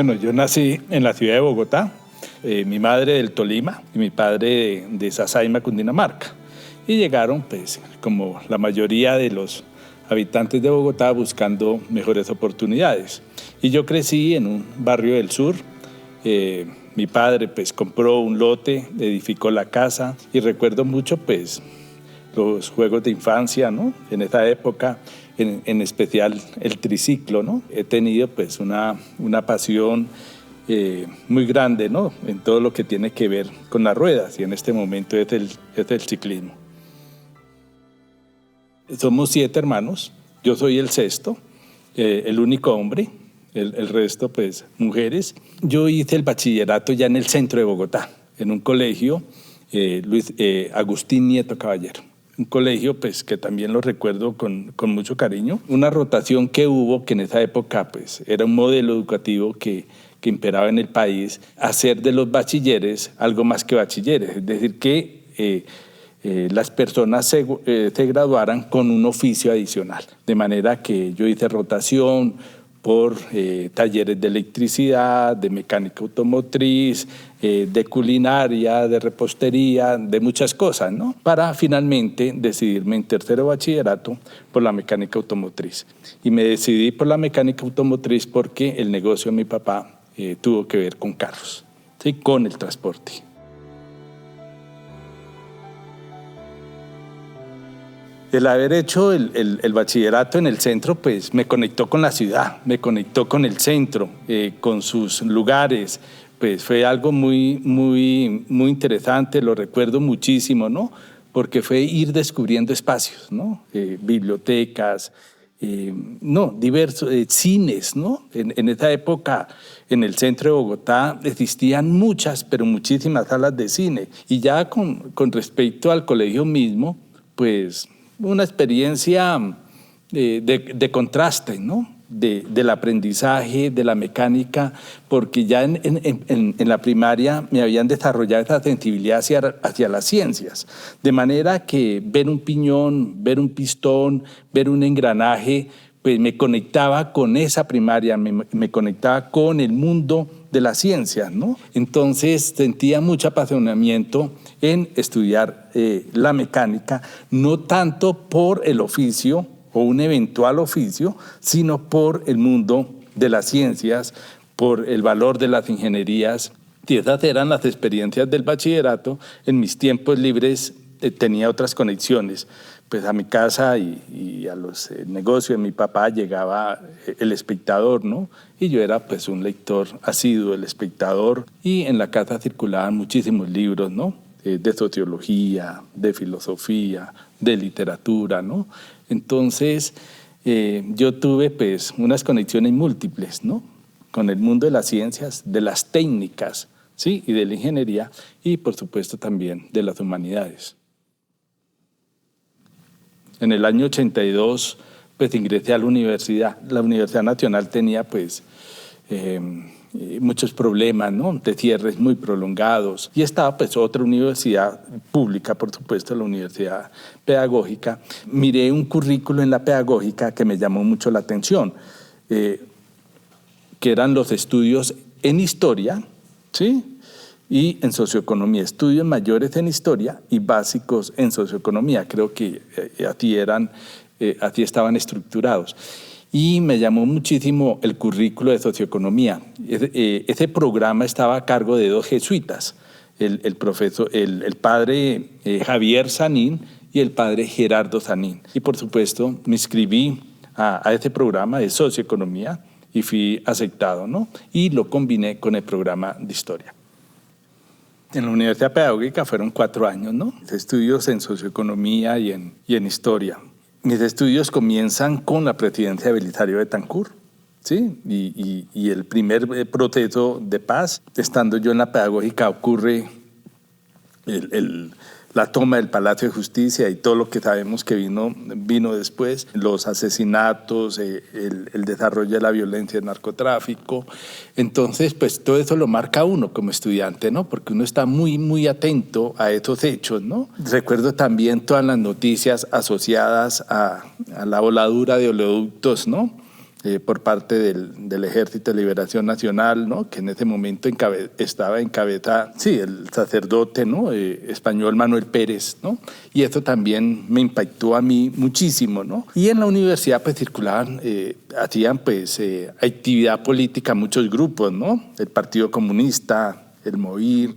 Bueno, yo nací en la ciudad de Bogotá, mi madre del Tolima y mi padre de Sasaima, Cundinamarca. Y llegaron, pues, como la mayoría de los habitantes de Bogotá, buscando mejores oportunidades. Y yo crecí en un barrio del sur. Mi padre, pues, compró un lote, edificó la casa y recuerdo mucho, pues, los juegos de infancia, ¿no? En esa época, en especial el triciclo, ¿no? He tenido pues una pasión muy grande, ¿no? En todo lo que tiene que ver con las ruedas y en este momento es el ciclismo. Somos 7 hermanos, yo soy el sexto, el único hombre, el resto pues mujeres. Yo hice el bachillerato ya en el centro de Bogotá, en un colegio, Agustín Nieto Caballero. Un colegio pues, que también lo recuerdo con mucho cariño. Una rotación que hubo, que en esa época pues, era un modelo educativo que imperaba en el país, hacer de los bachilleres algo más que bachilleres, es decir, que las personas se graduaran con un oficio adicional. De manera que yo hice rotación por talleres de electricidad, de mecánica automotriz, de culinaria, de repostería, de muchas cosas, ¿no? Para finalmente decidirme en tercero bachillerato por la mecánica automotriz. Y me decidí por la mecánica automotriz porque el negocio de mi papá tuvo que ver con carros, ¿sí? Con el transporte. El haber hecho el bachillerato en el centro, pues me conectó con la ciudad, me conectó con el centro, con sus lugares, pues fue algo muy interesante, lo recuerdo muchísimo, ¿no? Porque fue ir descubriendo espacios, ¿no? Bibliotecas, diversos cines, ¿no? En esa época, en el centro de Bogotá, existían muchas, pero muchísimas salas de cine. Y ya con respecto al colegio mismo, pues una experiencia de contraste, ¿no? Del aprendizaje, de la mecánica, porque ya en la primaria me habían desarrollado esa sensibilidad hacia las ciencias, de manera que ver un piñón, ver un pistón, ver un engranaje, pues me conectaba con esa primaria, me conectaba con el mundo de las ciencias, ¿no? Entonces sentía mucho apasionamiento en estudiar la mecánica, no tanto por el oficio o un eventual oficio, sino por el mundo de las ciencias, por el valor de las ingenierías. Y esas eran las experiencias del bachillerato. En mis tiempos libres tenía otras conexiones. Pues a mi casa y a los negocios de mi papá llegaba El Espectador, ¿no? Y yo era pues un lector asiduo del Espectador y en la casa circulaban muchísimos libros, ¿no? De sociología, de filosofía, de literatura, ¿no? Entonces yo tuve pues unas conexiones múltiples, ¿no? Con el mundo de las ciencias, de las técnicas, ¿sí? Y de la ingeniería y por supuesto también de las humanidades. En el año 82, pues ingresé a la universidad. La Universidad Nacional tenía, pues, muchos problemas, ¿no? De cierres muy prolongados. Y estaba, pues, otra universidad pública, por supuesto, la Universidad Pedagógica. Miré un currículo en la Pedagógica que me llamó mucho la atención, que eran los estudios en historia, ¿sí? Y en socioeconomía, estudios mayores en historia y básicos en socioeconomía. Creo que así estaban estructurados. Y me llamó muchísimo el currículo de socioeconomía. Ese programa estaba a cargo de 2 jesuitas, el padre Javier Sanín y el padre Gerardo Sanín. Y por supuesto me inscribí a ese programa de socioeconomía y fui aceptado, ¿no? Y lo combiné con el programa de historia. En la Universidad Pedagógica fueron 4 años, ¿no? Estudios en socioeconomía y en historia. Mis estudios comienzan con la presidencia de Belisario Betancur, ¿sí? Y el primer proceso de paz, estando yo en la Pedagógica, ocurre la toma del Palacio de Justicia y todo lo que sabemos que vino después, los asesinatos, el desarrollo de la violencia y el narcotráfico. Entonces, pues todo eso lo marca uno como estudiante, ¿no? Porque uno está muy atento a esos hechos, ¿no? Recuerdo también todas las noticias asociadas a la voladura de oleoductos, ¿no? por parte del Ejército de Liberación Nacional, ¿no? Que en ese momento estaba en cabeza, sí, el sacerdote, ¿no? Español Manuel Pérez, ¿no? Y eso también me impactó a mí muchísimo, ¿no? Y en la universidad pues circulaban, hacían pues actividad política muchos grupos, ¿no? El Partido Comunista, el MOVIR,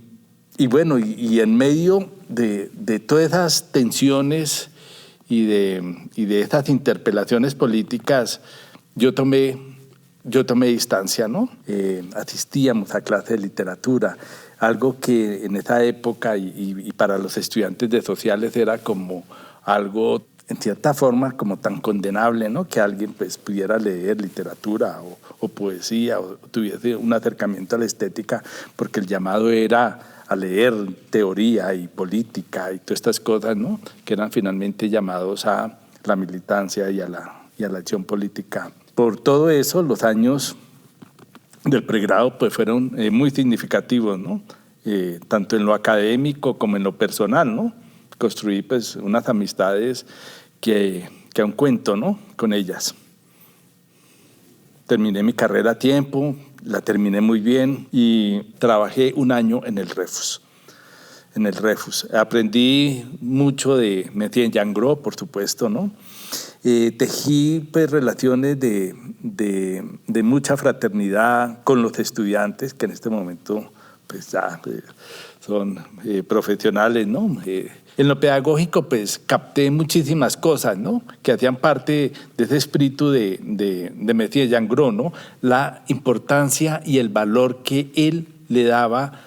y bueno, y en medio de todas esas tensiones y de estas interpelaciones políticas, yo tomé distancia, ¿no? Asistíamos a clases de literatura, algo que en esa época y para los estudiantes de sociales era como algo, en cierta forma, como tan condenable, ¿no? Que alguien pues, pudiera leer literatura o poesía o tuviese un acercamiento a la estética, porque el llamado era a leer teoría y política y todas estas cosas, ¿no? Que eran finalmente llamados a la militancia y a la acción política. Por todo eso, los años del pregrado pues, fueron muy significativos, ¿no? Tanto en lo académico como en lo personal, ¿no? Construí pues, unas amistades que aún cuento, ¿no? Con ellas. Terminé mi carrera a tiempo, la terminé muy bien y trabajé un año en el Refus. Aprendí mucho de Métier en Jean Gros, por supuesto, ¿no? Tejí pues, relaciones de mucha fraternidad con los estudiantes, que en este momento pues, ya, son profesionales, ¿no? En lo pedagógico, pues, capté muchísimas cosas, ¿no? Que hacían parte de ese espíritu de Métier Jean Gros, ¿no? La importancia y el valor que él le daba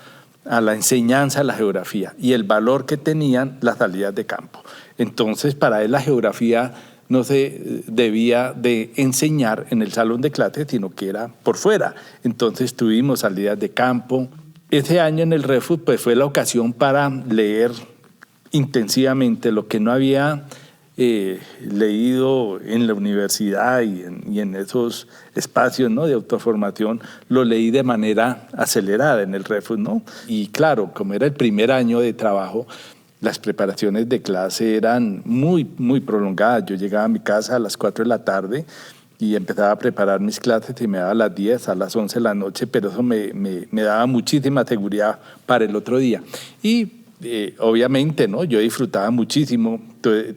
a la enseñanza de la geografía y el valor que tenían las salidas de campo. Entonces, para él la geografía no se debía de enseñar en el salón de clases, sino que era por fuera. Entonces tuvimos salidas de campo. Ese año en el Refus pues, fue la ocasión para leer intensivamente lo que no había leído en la universidad y en esos espacios, ¿no? De autoformación, lo leí de manera acelerada en el Refus, ¿no? Y claro, como era el primer año de trabajo, las preparaciones de clase eran muy, muy prolongadas. Yo llegaba a mi casa a las 4 de la tarde y empezaba a preparar mis clases y me daba a las 10, a las 11 de la noche, pero eso me daba muchísima seguridad para el otro día. Y obviamente, ¿no? Yo disfrutaba muchísimo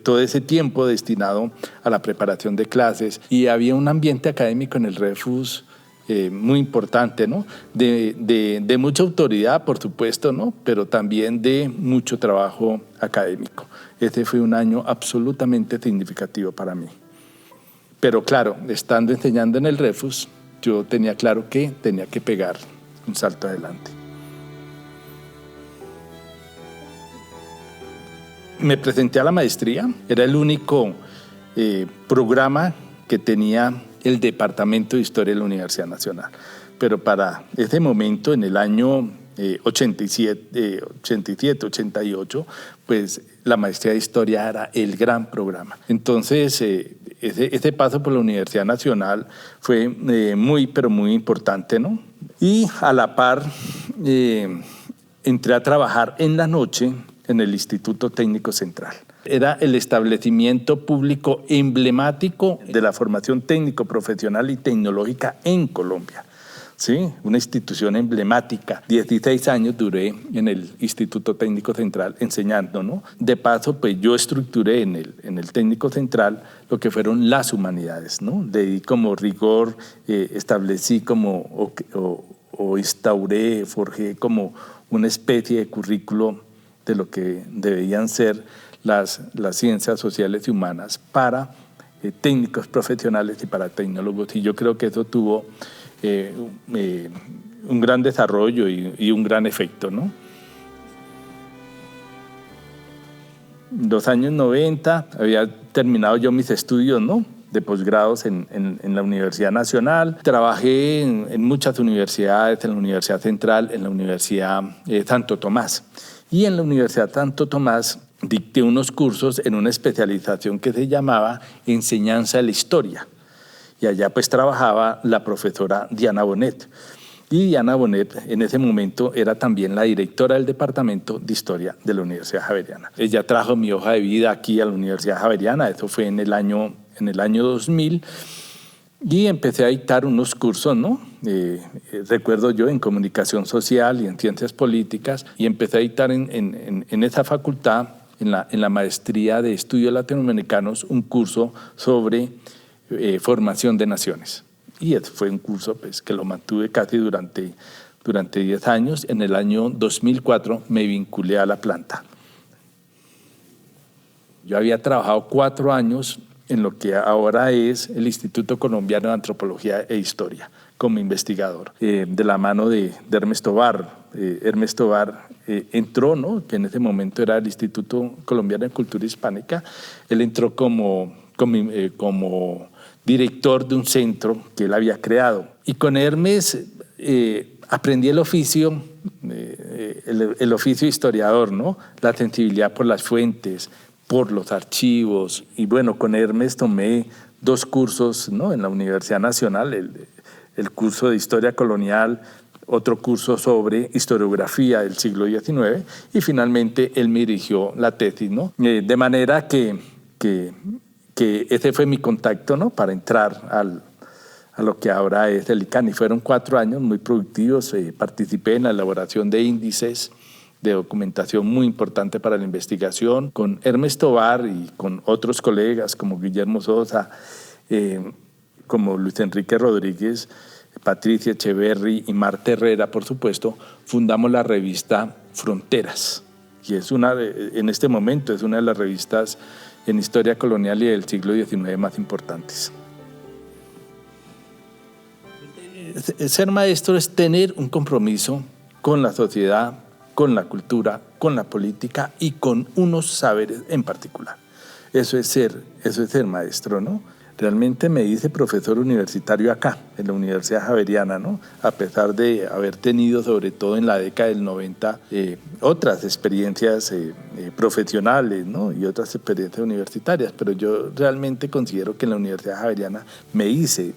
todo ese tiempo destinado a la preparación de clases y había un ambiente académico en el Refus muy importante, ¿no? De mucha autoridad, por supuesto, ¿no? Pero también de mucho trabajo académico. Este fue un año absolutamente significativo para mí. Pero claro, estando enseñando en el Refus, yo tenía claro que tenía que pegar un salto adelante. Me presenté a la maestría, era el único programa que tenía el Departamento de Historia de la Universidad Nacional. Pero para ese momento, en el año 87, 88, pues la maestría de Historia era el gran programa. Entonces, ese paso por la Universidad Nacional fue muy, pero muy importante, ¿no? Y a la par, entré a trabajar en la noche en el Instituto Técnico Central. Era el establecimiento público emblemático de la formación técnico, profesional y tecnológica en Colombia. ¿Sí? Una institución emblemática. 16 años duré en el Instituto Técnico Central enseñando, ¿no? De paso, pues yo estructuré en el Técnico Central lo que fueron las humanidades, ¿no? Le di como rigor, establecí como, o instauré, forjé como una especie de currículo de lo que debían ser las ciencias sociales y humanas para técnicos profesionales y para tecnólogos. Y yo creo que eso tuvo un gran desarrollo y un gran efecto, ¿no? En los años 90 había terminado yo mis estudios, ¿no? De posgrados en la Universidad Nacional. Trabajé en muchas universidades, en la Universidad Central, en la Universidad Santo Tomás. Y en la Universidad Santo Tomás dicté unos cursos en una especialización que se llamaba Enseñanza de la Historia. Y allá pues trabajaba la profesora Diana Bonet. Y Diana Bonet en ese momento era también la directora del Departamento de Historia de la Universidad Javeriana. Ella trajo mi hoja de vida aquí a la Universidad Javeriana, eso fue en el año 2000. Y empecé a dictar unos cursos, ¿no? Recuerdo yo en comunicación social y en ciencias políticas, y empecé a dictar en esa facultad, en la maestría de estudios latinoamericanos, un curso sobre formación de naciones. Y fue un curso pues, que lo mantuve casi durante 10 años. En el año 2004 me vinculé a la planta. Yo había trabajado 4 años en lo que ahora es el Instituto Colombiano de Antropología e Historia, como investigador, de la mano de Ernesto Tovar. Ernesto Tovar entró, ¿no? Que en ese momento era el Instituto Colombiano de Cultura Hispánica. Él entró como director de un centro que él había creado. Y con Hermes aprendí el oficio historiador, ¿no? La sensibilidad por las fuentes, por los archivos. Y bueno, con Hermes tomé 2 cursos, ¿no? En la Universidad Nacional, el curso de Historia Colonial, otro curso sobre historiografía del siglo XIX, y finalmente él me dirigió la tesis, ¿no? De manera que ese fue mi contacto, ¿no? Para entrar a lo que ahora es el ICANN. Y fueron 4 años muy productivos. Participé en la elaboración de índices de documentación muy importante para la investigación, con Hermes Tovar y con otros colegas como Guillermo Sosa, como Luis Enrique Rodríguez, Patricia Echeverry y Marta Herrera, por supuesto, fundamos la revista Fronteras, y en este momento es una de las revistas en historia colonial y del siglo XIX más importantes. Ser maestro es tener un compromiso con la sociedad, con la cultura, con la política y con unos saberes en particular. Eso es ser maestro, ¿no? Realmente me hice profesor universitario acá, en la Universidad Javeriana, ¿no? A pesar de haber tenido, sobre todo en la década del 90, otras experiencias profesionales, ¿no? Y otras experiencias universitarias, pero yo realmente considero que en la Universidad Javeriana me hice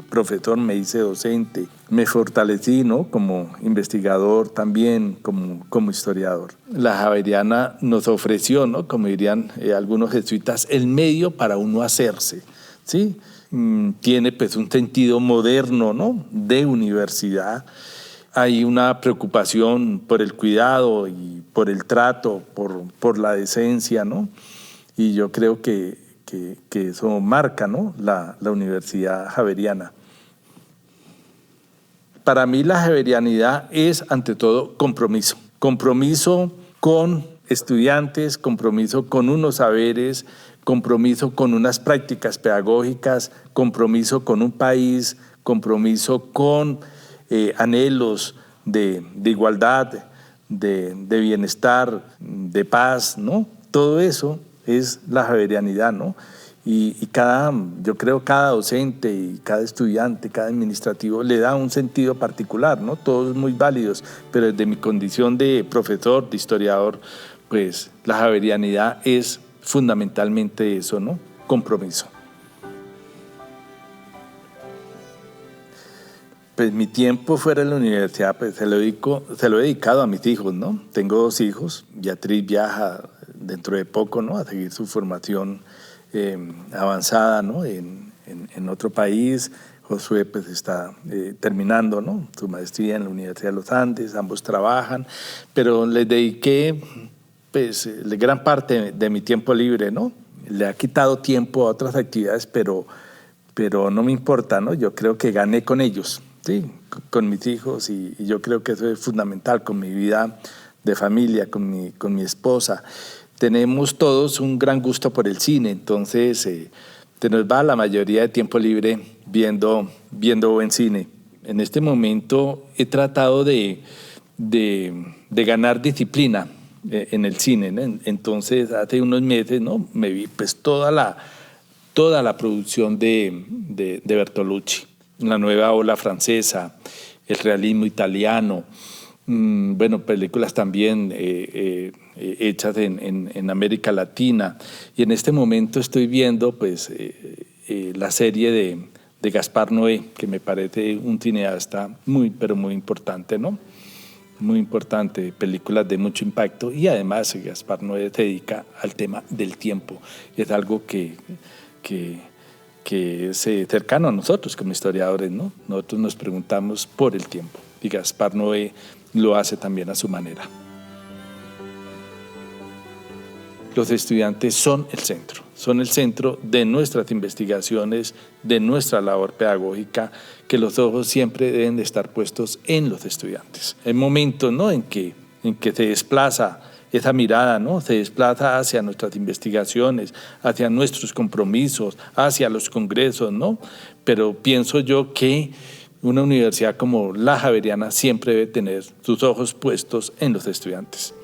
profesor, me hice docente, me fortalecí, ¿no? Como investigador también, como historiador. La Javeriana nos ofreció, ¿no? Como dirían algunos jesuitas, el medio para uno hacerse, ¿sí? Tiene pues un sentido moderno, ¿no? De universidad. Hay una preocupación por el cuidado y por el trato, por la decencia, ¿no? Y yo creo que eso marca, ¿no? la Universidad Javeriana. Para mí la javerianidad es, ante todo, compromiso. Compromiso con estudiantes, compromiso con unos saberes, compromiso con unas prácticas pedagógicas, compromiso con un país, compromiso con anhelos de igualdad, de bienestar, de paz, ¿no? Todo eso es la javerianidad, ¿no? Y yo creo cada docente y cada estudiante, cada administrativo le da un sentido particular, ¿no? Todos muy válidos, pero desde mi condición de profesor, de historiador, pues la javerianidad es fundamentalmente eso, ¿no? Compromiso. Pues mi tiempo fuera de la universidad, pues se lo he dedicado a mis hijos, ¿no? Tengo 2 hijos. Beatriz viaja dentro de poco, ¿no? A seguir su formación avanzada, ¿no? En otro país. Josué pues está terminando, ¿no? Su maestría en la Universidad de los Andes. Ambos trabajan, pero les dediqué pues gran parte de mi tiempo libre, ¿no? Le ha quitado tiempo a otras actividades, pero no me importa, ¿no? Yo creo que gané con ellos, ¿sí? Con mis hijos, y yo creo que eso es fundamental, con mi vida de familia, con mi esposa. Tenemos todos un gran gusto por el cine, entonces se nos va la mayoría de tiempo libre viendo buen cine. En este momento he tratado de ganar disciplina en el cine, ¿no? Entonces hace unos meses, ¿no? Me vi pues toda la producción de Bertolucci, la nueva ola francesa, el realismo italiano, bueno, películas también hechas en América Latina. Y en este momento estoy viendo pues la serie de Gaspar Noé, que me parece un cineasta muy, pero muy importante, ¿no? Muy importante, películas de mucho impacto, y además Gaspar Noé se dedica al tema del tiempo. Es algo que que es cercano a nosotros como historiadores, ¿no? Nosotros nos preguntamos por el tiempo y Gaspar Noé lo hace también a su manera. Los estudiantes son el centro de nuestras investigaciones, de nuestra labor pedagógica, que los ojos siempre deben de estar puestos en los estudiantes. Hay momentos, ¿no?, en que se desplaza esa mirada, ¿no?, se desplaza hacia nuestras investigaciones, hacia nuestros compromisos, hacia los congresos, ¿no? Pero pienso yo que una universidad como la Javeriana siempre debe tener sus ojos puestos en los estudiantes.